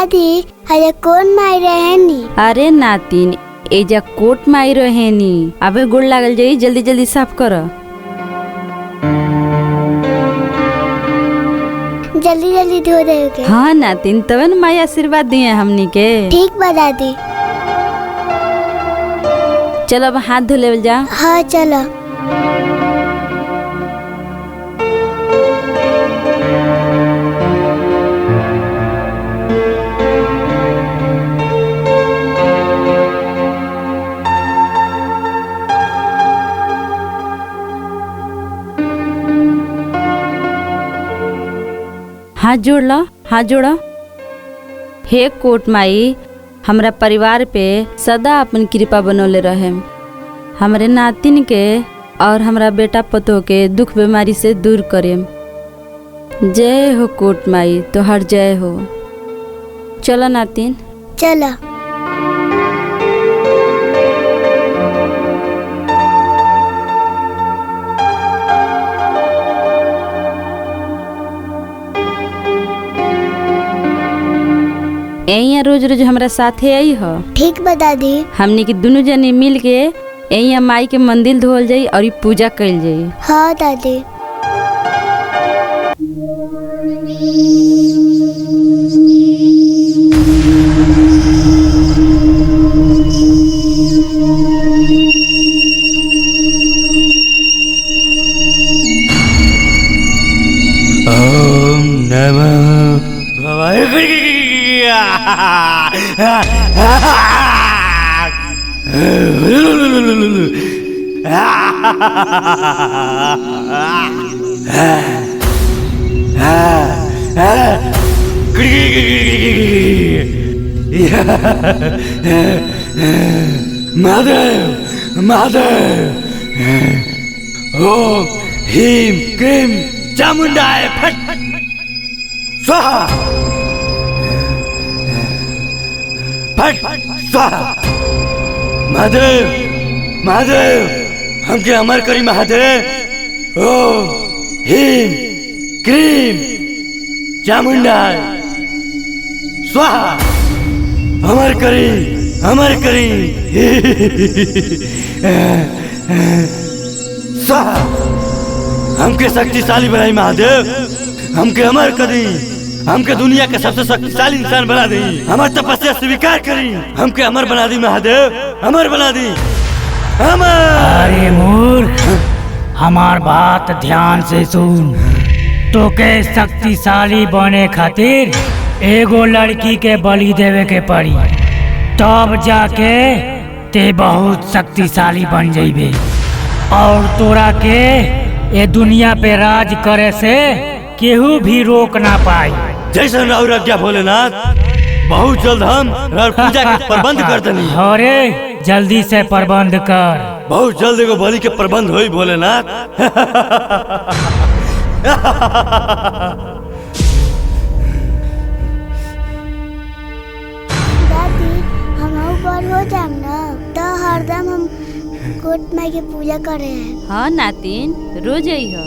दादी अरे कौन माई रहेनी? अरे नातिन एजा कोट माई रहेनी। अबे गुड़ लागल जाई, जल्दी जल्दी साफ कर। जल्दी जल्दी धो दोगे? हाँ नातिन, तबे न माई आशीर्वाद दिए हमनी के। ठीक बा दादी। चलो अब हाथ धो लेवल जा। हाँ चलो। हाथ जोड़ लो, हाथ जोड़ो। हे कोट माई, हमरा परिवार पे सदा अपन कृपा बनौले रहे। हमरे नातिन के और हमरा बेटा पतोह के दुख बीमारी से दूर करे। जय हो कोट माई, तोहर जय हो। चलो नातिन। चलो। यही रोज रोज हमरा साथे आई हो। ठीक बा दादी। हमनी के दोनों जने मिल के यही माई के मंदिर धोल जाई और पूजा कइल जाई। हाँ दादी। ओम नमः भवाय। महादेव महादेव। ओम ह्रीं क्लीं चामुंडाय फट स्वाहा फट स्वाहा। महादेव महादेव हमके अमर करी महादेव। ओम ह्रीं क्लीं चामुंडाय स्वाहा। अमर करी अमर करी स्वाहा। हमके शक्तिशाली बनाई महादेव, हमके अमर करी, हमके दुनिया के सबसे शक्तिशाली इंसान बना दी। हमार तपस्या स्वीकार करी, हमके अमर बना दी महादेव, अमर बना दी अमर। अरे मूर्ख, हमार बात ध्यान से सुन। तोके शक्तिशाली बने खातिर एगो लड़की के बलि देवे के पड़ी, तब जाके ते बहुत शक्तिशाली बन जाइबे और तोरा के ये दुनिया पे राज करे से केहू भी रोक ना पाई। जैसन राउर आज्ञा भोलेनाथ, बहुत जल्द हम राउर पूजा के प्रबंध कर देनी। अरे जल्दी से प्रबंध कर। बहुत जल्द एगो बलि के प्रबंध होई भोलेनाथ। दादी हम बड़ हो जाम ना तो हरदम हम कोट माई के पूजा करे हैं। हाँ नातिन, रोज आई हो।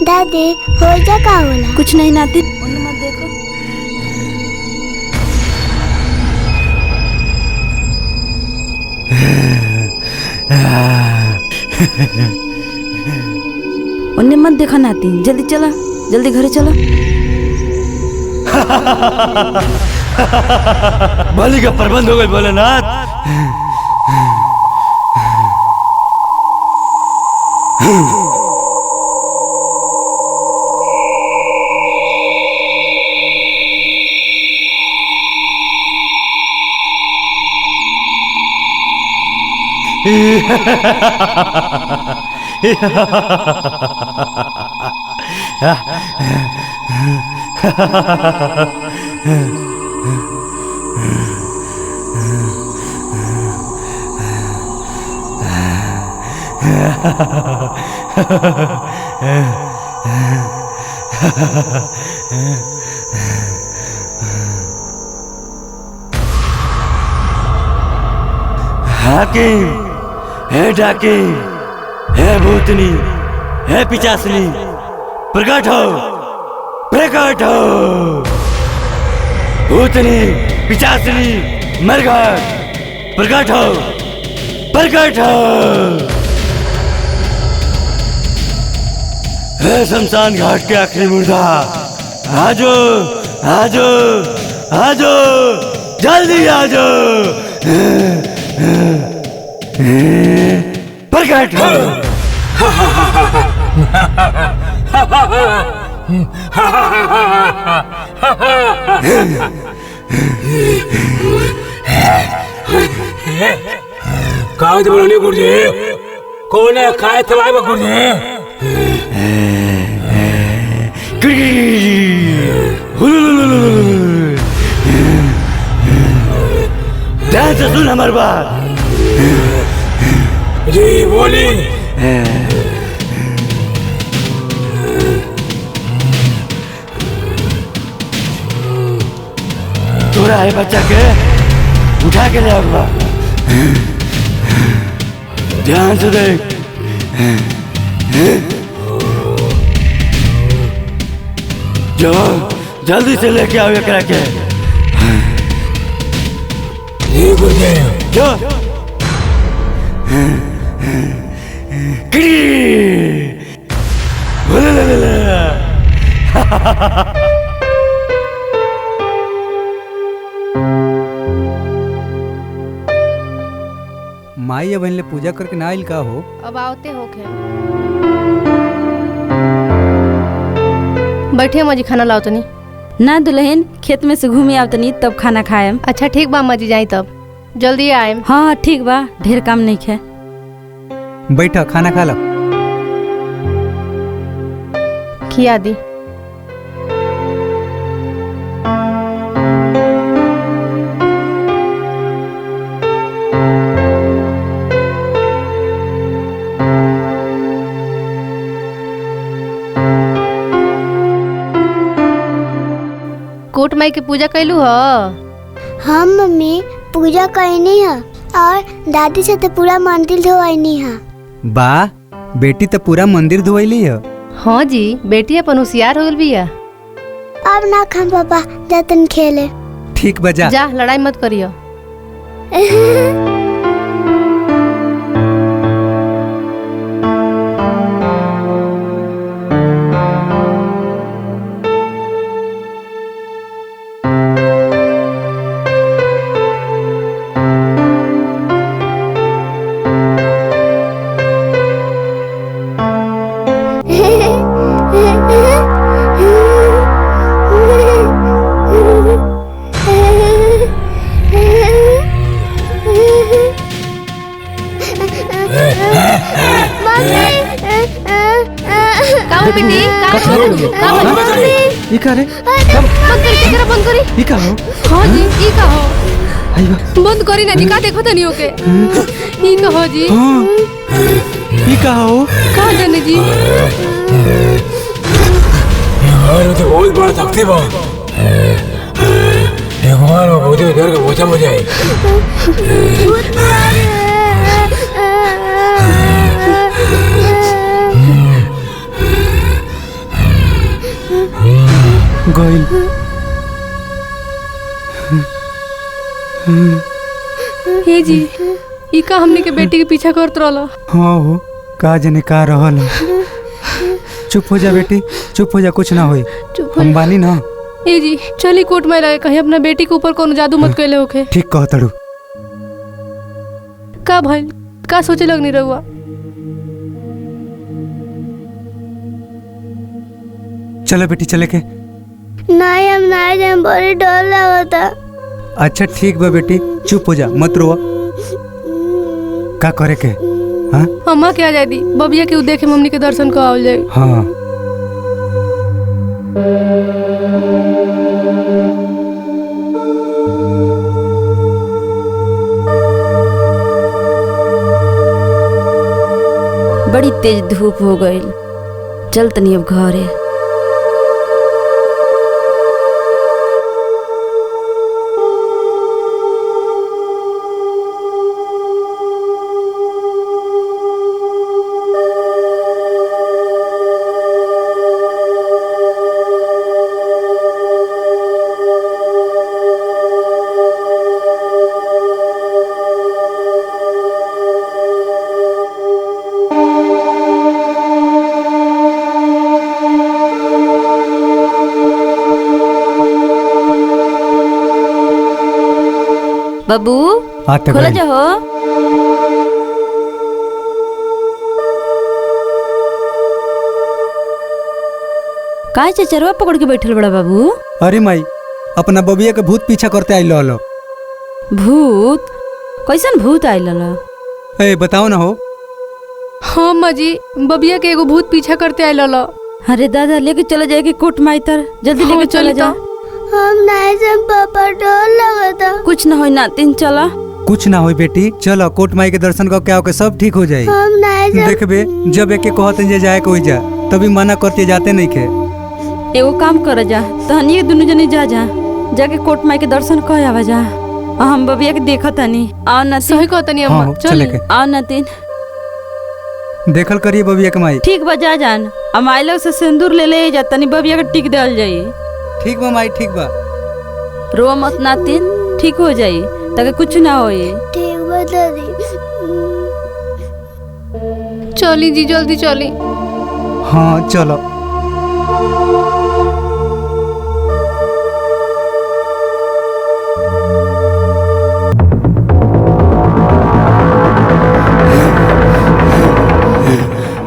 दादी हो जा का होला? कुछ नहीं नातिन, उन्हें मत देखो। उन्हें मत देखो नातिन, जल्दी चला, जल्दी घरे चलो। बलि का प्रबंध हो गए भोलेनाथ। हाकिम, हे डाकिम, हे भूतनी, हे पिचासनी, प्रकट हो, प्रकट हो। भूतनी पिशाचनी मरघट प्रकट हो, प्रकट हो। है शमशान घाट के आखिरी मुर्दा, आजो आजो आजो, जल्दी आजो, प्रकट हो। कहाँ से बोलो गुरुजी? कौन है खाए थवाए गुरुजी? ध्यान से सुन हमारी बात। जी बोली। तोरा है बच्चा के उठा के ले आऊंगा। ध्यान से देख। जो जल्दी से लेके आओ एकरा के। जो माई अब इनले पूजा करके ना आइल का हो? अब आवते होखे। बैठे अम्मा जी, खाना लाओ तनी। ना दुल्हन, खेत में से घूमे आव तनी तब खाना खाएम। अच्छा ठीक बा अम्मा जी, जाई तब जल्दी आएम। हाँ ठीक बा, ढेर काम नहीं है। बैठा खाना खा लो। खिया दी। कोट माई के पूजा कैलू ह? हम मम्मी पूजा करनी है और दादी से तो पूरा मंदिर धोनी है। बा बेटी तो पूरा मंदिर धोइली है। हाँ जी, बेटी अपन होशियार हो गई बिया। अब ना खान पापा, जातन खेले। ठीक बजा। जा, लड़ाई मत करियो। ई का रे? बंद करी, केकरा बंद करी? ई का हो? हाँ जी, ई का हो? आइबा बंद करी ना जी, का देखो तनी ओके। ई का हो जी? हां ई का हो? कहाँ जाने जी? यार तो बहुत बड़ा शक्ति बा। एक बार वो मुझे डर के बोझा मुझे आई। गोइल हे जी, ई का हमनी के बेटी के पीछा करत रहलो? हाँ हो, का जने का रहल। चुप हो जा बेटी, चुप हो जा, कुछ ना होई। चुप हो हम बानी ना। ए जी, चली कोर्ट में लगे, कहीं अपना बेटी के ऊपर कोनो जादू मत कैले होखे। ठीक कह तड़ू। का भइल? का सोचे लगनी रहुआ? चलो बेटी चले के। नहीं हम नहीं जाए, बड़ी डर लगता। अच्छा ठीक बा बेटी, चुप हो जा, मत रो। का करे के? हाँ अम्मा के आ जाए दी, बबिया के देखे मम्मी के दर्शन को आओ जाए। हाँ बड़ी तेज धूप हो गई, चल तनी अब घरे। बाबू आते खोला गइल। जाओ। का चचरवा पकड़ के बैठल बड़ा बाबू? अरे माई अपना बबिया के भूत पीछा करते आइल रहलो। भूत? कैसन भूत आइल? ए बताओ ना हो। हाँ माँ जी, बबिया के एगो भूत पीछा करते आइल रहल। अरे दादा लेके चले जाए कि कोट माइतर, जल्दी हाँ, लेके चले चली जा। हम नहीं से पापा डर लगा था। कुछ ना हो नातिन, चला। कुछ ना होई बेटी, चलो कोट माई के दर्शन करके आओ के सब ठीक हो जाई। हम नहीं से देखबे जब एक कहते जे जाए कोई जा तभी मना करते जाते नहीं खे। एगो काम कर जा, तहनी दोनों जने जा जाके कोट माई के दर्शन कर आवा जा। हम बबिया के देखत हनी। आओ नातिन। सही कहतनी हाँ, अम्मा, चले चल। के आओ नातिन। देखल करिए बबिया के माई। ठीक बा, जा जान। हम आई लोग से सिंदूर ले जा, तनी बबिया के टिक देल जाई। ठीक बा माई, ठीक बा। रो मत नातिन, ठीक हो जाई, ताकि कुछ ना होई। ठीक बता दी। चली जी, जल्दी चली। हाँ चलो।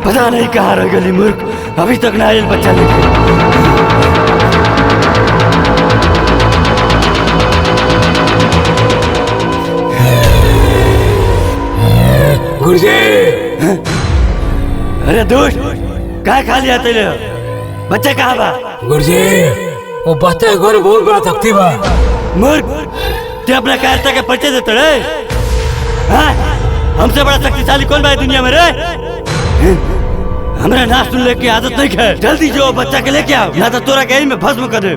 पता नहीं कहाँ रह गली मूर्ख, अभी तक ना आयल बच्चा लेके। गुरुजी अरे दोस्त कहाँ खा लिया तेरे? बच्चा कहाँ बा? गुरुजी वो बच्चा के घर में बहुत बड़ा शक्ति बा। मूर्ख, ते अपना कायरता के परिचय देते रे? हाँ? हमसे बड़ा शक्तिशाली कौन बा दुनिया में रे? हमरा ना सुन ले की आदत नहीं है। जल्दी जो बच्चा के लेके आओ, ना तो तोरा के में भस्म कर दे।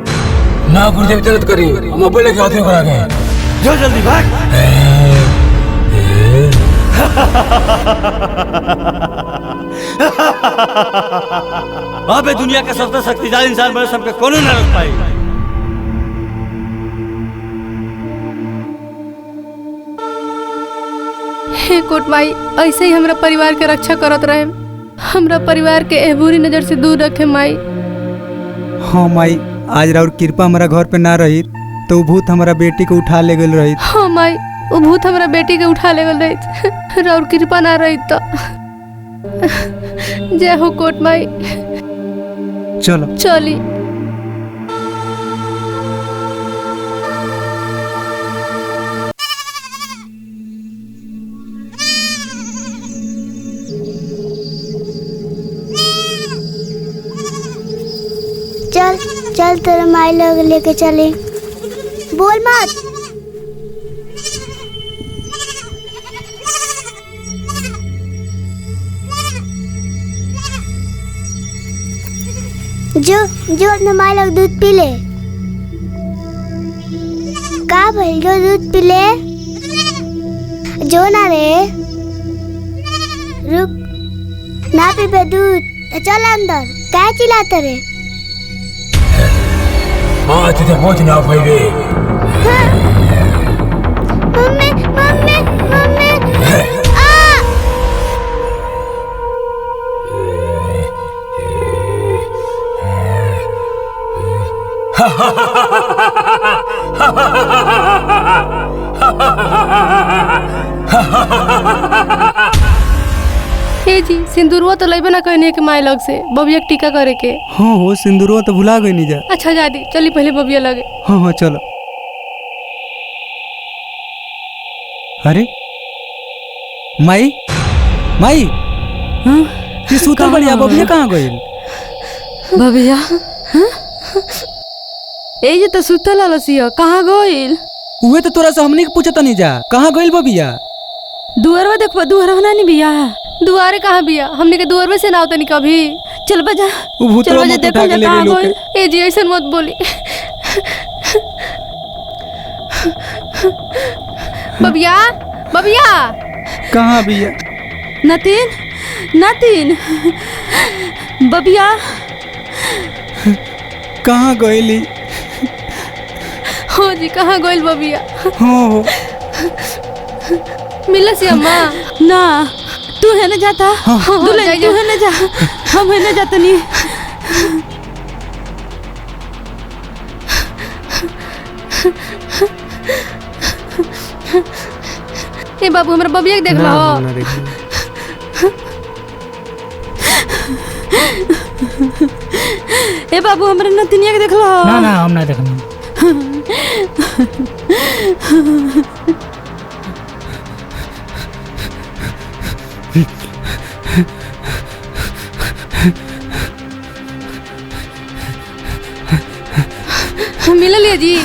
ना गुरुजी जरूरत करी, हम बोले के आदमी करा के। जो जल्दी भाग। अबे दुनिया का सबसे शक्तिशाली इंसान बने सबके कोनो ना रोक पाई। हे कोट माई, ऐसे ही हमरा परिवार के रक्षा करत रहे। हमरा परिवार के एह बुरी नजर से दूर रखे माई। हाँ माई, आज राउर कृपा हमारा घर पे ना रही तो वो भूत हमारा बेटी को उठा ले गल रही। हाँ माई, वो भूत हमरा बेटी के उठा ले गल रही। और कृपा ना रही तो। जय हो कोट माई। चलो चली। चल चल तेरे माई लोग लेके चले। बोल मत। जो जो अपने माई लोग दूध पी ले। का भाई जो दूध पी ले। जो ना रे, रुक ना पी पे दूध तो चल अंदर। क्या चिल्लाते रे? हाँ तुझे पहुँच ना पाएगी। मम्मी मम्मी मम्मी आ! हे जी, सिंदूरवा तो लेबे ना कहने के माई लग से बबिया के टीका करे के। हाँ हो, सिंदूरवा तो भुला गई नहीं जा। अच्छा जादी, चली पहले बबिया लगे। हाँ हाँ चलो। अरे माई माई, हाँ? ये सूतल बढ़िया बबिया कहाँ गई? बबिया? हाँ? ए जे तो सुतल अलसिया, कहाँ गइल? उहे तो तोरा से हमनी के पूछत नहीं जा, कहाँ गइल बबिया? दुआरवा देखबा, दुआरवा ना नी बिया। दुआरे कहाँ बिया? हमने के दुआर में से ना होता कभी। चल बजा, वो भूतवा चल बजा, मत देखो उठा के ले कहाँ गइल गइल। ओके। ए जी ऐसा मत बोली। बबिया बबिया। कहाँ बिया? नातिन नातिन, बबिया कहाँ गइली? हो जी, कहाँ गइल बबिया? हाँ हो। मिला सी अम्मा? ना, तू है ना जाता। दुल्हन जा, तू है ना जा, हम है ना जाता नहीं। ए बाबू हमरा बबिया के देख ना, लो। हम ना देखी। ए बाबू हमरे नतिनिया के देख लो। ना ना हम ना देखनी। मिल लिया जी।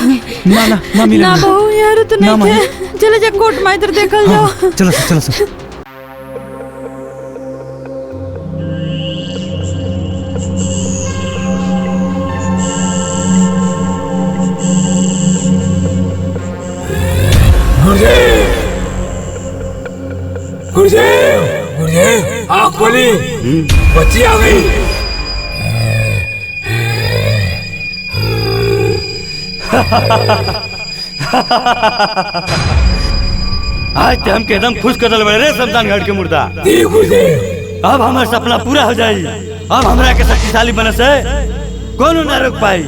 ना ना ना मिले ना बहू यार तो ना, नहीं थे। चले जा कोर्ट में इधर देखल जाओ। चलो सर, चलो सर। गुरुदेव गुरुदेव आँख खोली, बच्ची आ गई। आज ते हमके एकदम खुश कर बड़े रे शमशान घाट के मुर्दा। जी गुरुदेव। अब हमारा सपना पूरा हो जाई। अब हमरा के शक्तिशाली बने से कोनो ना रोक पाई।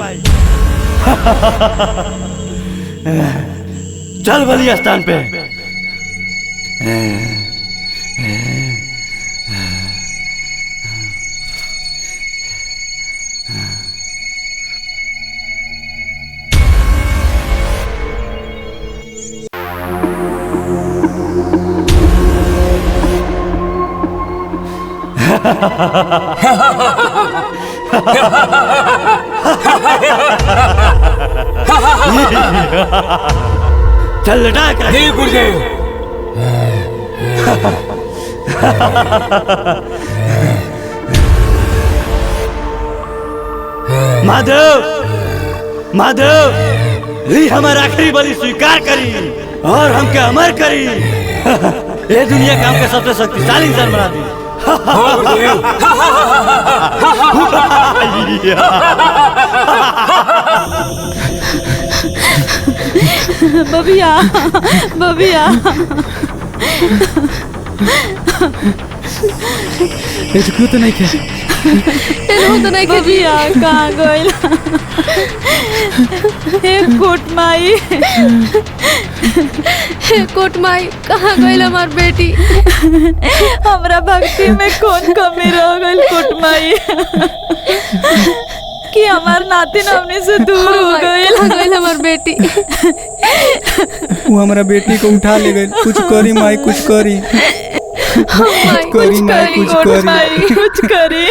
चल बलि स्थान पे। चल लटा कर। जी गुरुदेव। माधव माधव ही हमारा आखिरी बलि स्वीकार करी और हमके अमर करी। ये दुनिया का हमके सबसे शक्तिशाली इंसान बना दी। हाँ गुरुदेव। बबिया बबिया ये तो क्यों तो नहीं खे? तो नहीं के बबिया कहाँ गइल? हे कोट माई, हे कोट माई कहाँ गइल हमार बेटी? हमरा भक्ति में कौन कमी रह गइल कोट माई कि हमार नातिन हमने से दूर हो गइल? कहाँ गइल हमार बेटी? वो हमारा बेटी को उठा ले गए। कुछ करी माई, कुछ करी। माई, करी माई, कुछ कोट करी। माई कुछ करी।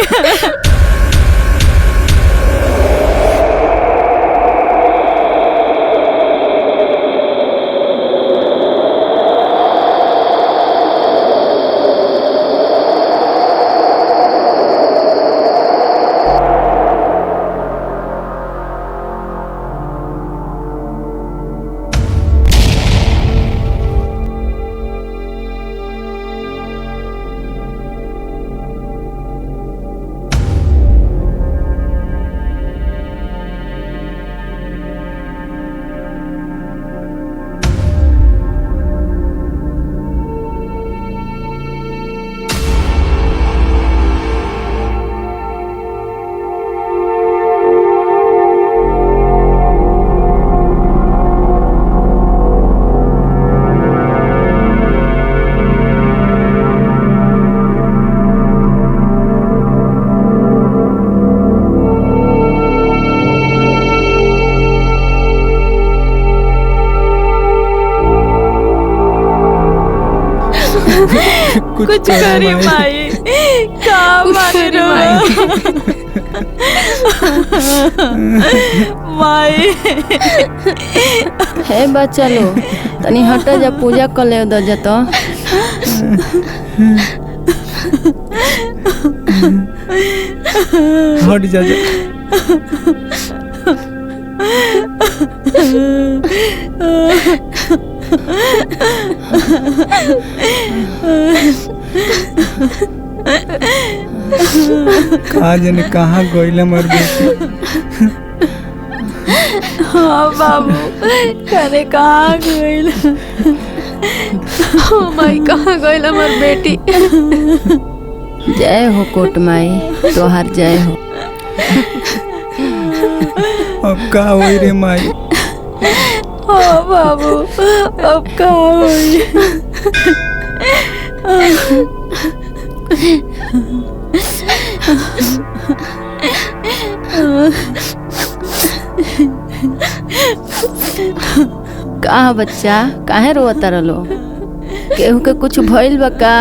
कुछ करी माई, का मारी रो माई। हे बच्चा लो तनी हट जा, पूजा कर ले दो जतो। हट जा जा। कहा जाने कहाँ गइल हमार बेटी। हाँ बाबू, कने कहाँ गइल? ओ माई कहाँ गइल हमार बेटी? जय हो कोट माई, तोहार जय हो। अब का होई रे माई? हाँ बाबू, अब का होई? कहा बच्चा, काहे रोता रलो? केहू के कुछ भइल बा का?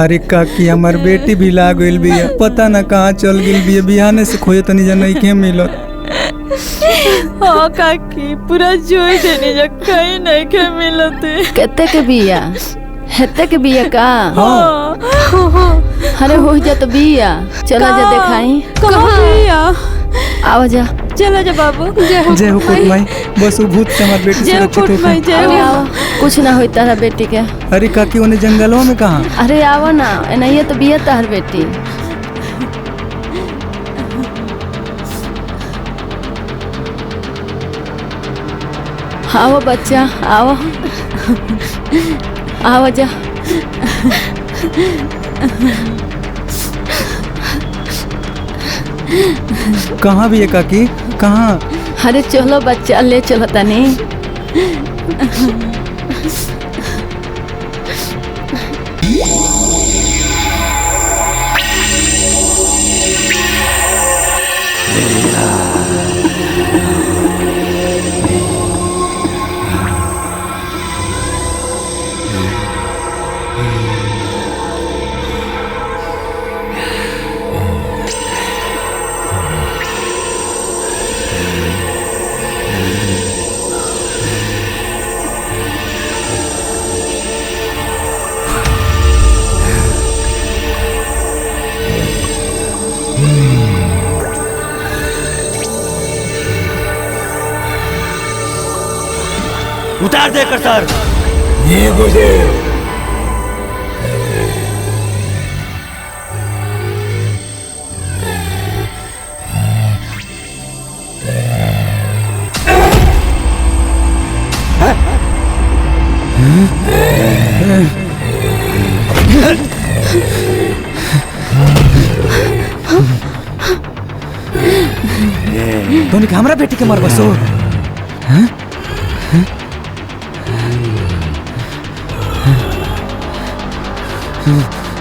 अरे काकी हमार बेटी भी लाग गइल बिया, पता ना कहाँ चल गइल बिया, बिहाने से खोजे तनी जा नहीं के मिलत। हाँ काकी, पूरा जोई देने जा, कहीं नहीं के मिलते। केते के बिया? हेते के बिया का? हाँ। अरे हो जा तो बिया, चला जा देखाई। कहाँ बिया? आओ जा, चलो जा बाबू। जय हो कोट माई, बस वो भूत से हमार बेटी जय सुरक्षित कोट हो माई, गई। जय हो। आओ, कुछ ना होई तारा बेटी के। अरे काकी उन्हें जंगलों में कहाँ? अरे आओ ना, एनहिए तो बिया तार बेटी। आओ बच्चा, आओ आओ जा। कहाँ भी है काकी, कहाँ? अरे चलो बच्चा, ले चलो तनी। उतार दे कर सर। ये गुरुदेव। तोनी के हमरा बेटी के मर बसो।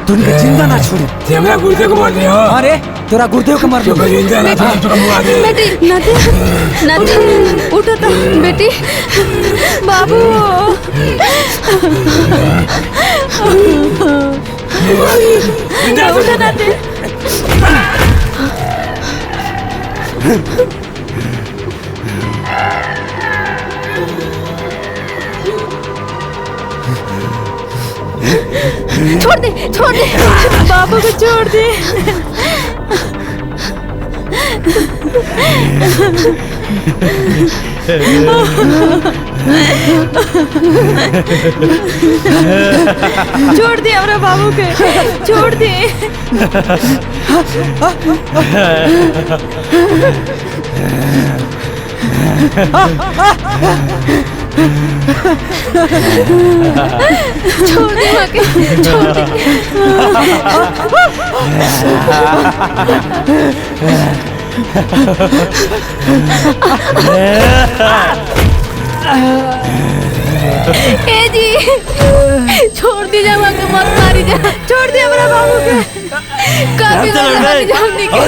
तोनी के जिंदा ना छोड़ी। ते हमरा गुरुदेव को मार दिया। अरे तोरा गुरुदेव के मार तो दो। जिंदा ना था तो मुआ दे। बेटी, नाती, नाती, उठो तो बेटी, बाबू। जिंदा उठो नाती। छोड़ दे, छोड़ दे, बाबू को छोड़ दे। छोड़ दे हमरा बाबू के, छोड़ दे। छोड़ दे माँ के, छोड़ दे। ए जी, छोड़ दी जा माँ के, मत मारी जा, छोड़ दे हमारा बाबू के। काफी मारी जा हमनी के।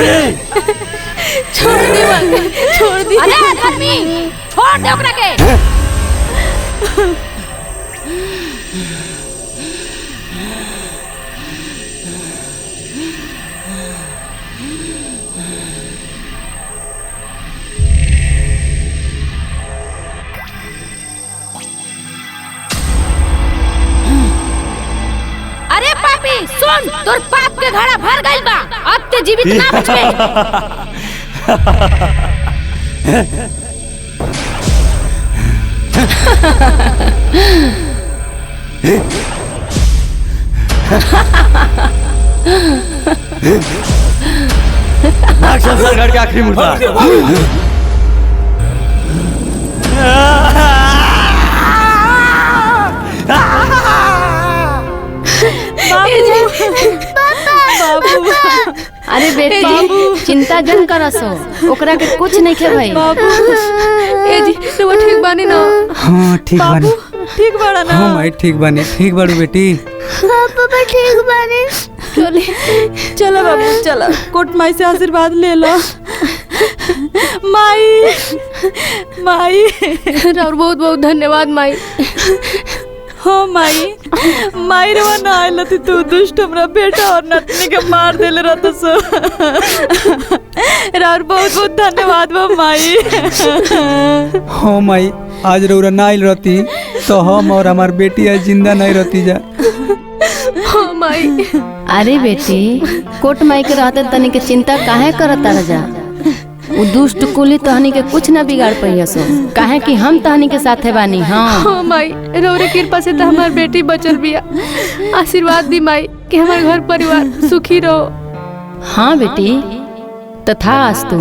छोड़ दी माँ के, छोड़ दी। अरे धर्मी, छोड़ दे ओकरा के। अरे पापी सुन, तोर पाप के घड़ा भर गइल बा, अब ते जीवित ना बचबे। शमशानघाट के आखिरी मुर्दा। बाबू, बाबू, अरे बेटी चिंता जन करसो, ओकरा के कुछ नहीं खे भाई। बाबू ए जी तो ठीक बानी ना? हाँ ठीक बानी। ठीक बाड़ा ना? हाँ माई ठीक बानी। ठीक बाड़ू बेटी? हाँ पापा ठीक बानी। चलो बाबू चलो, कोट माई से आशीर्वाद ले लो। माई माई और बहुत बहुत धन्यवाद माई। हाँ माई, माई रवा ना आइला थी तू दुष्ट हमरा बेटा और नतनी के मार देले रहत सो। और बहुत बहुत धन्यवाद बा माई। हाँ माई, आज रौरा ना आइल रहती तो हम और हमार बेटी आज जिंदा नहीं रहती जा। हाँ माई। अरे बेटी कोट माई के रहते तनी के चिंता काहे करत रह जा। वो दुष्ट कुली तहनी के कुछ न बिगाड़ पहियसो, काहे कि हम तहनी के साथे बानी। हाँ माई, रौरे कृपा से तो हमार बेटी बचल बिया। आशीर्वाद दी माई कि हमार घर परिवार सुखी रहो। हाँ बेटी तथास्तु।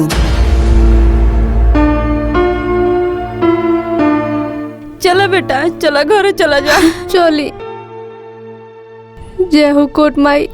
चलो बेटा चलो, घर चला जा। चली। जय हो कोट माई।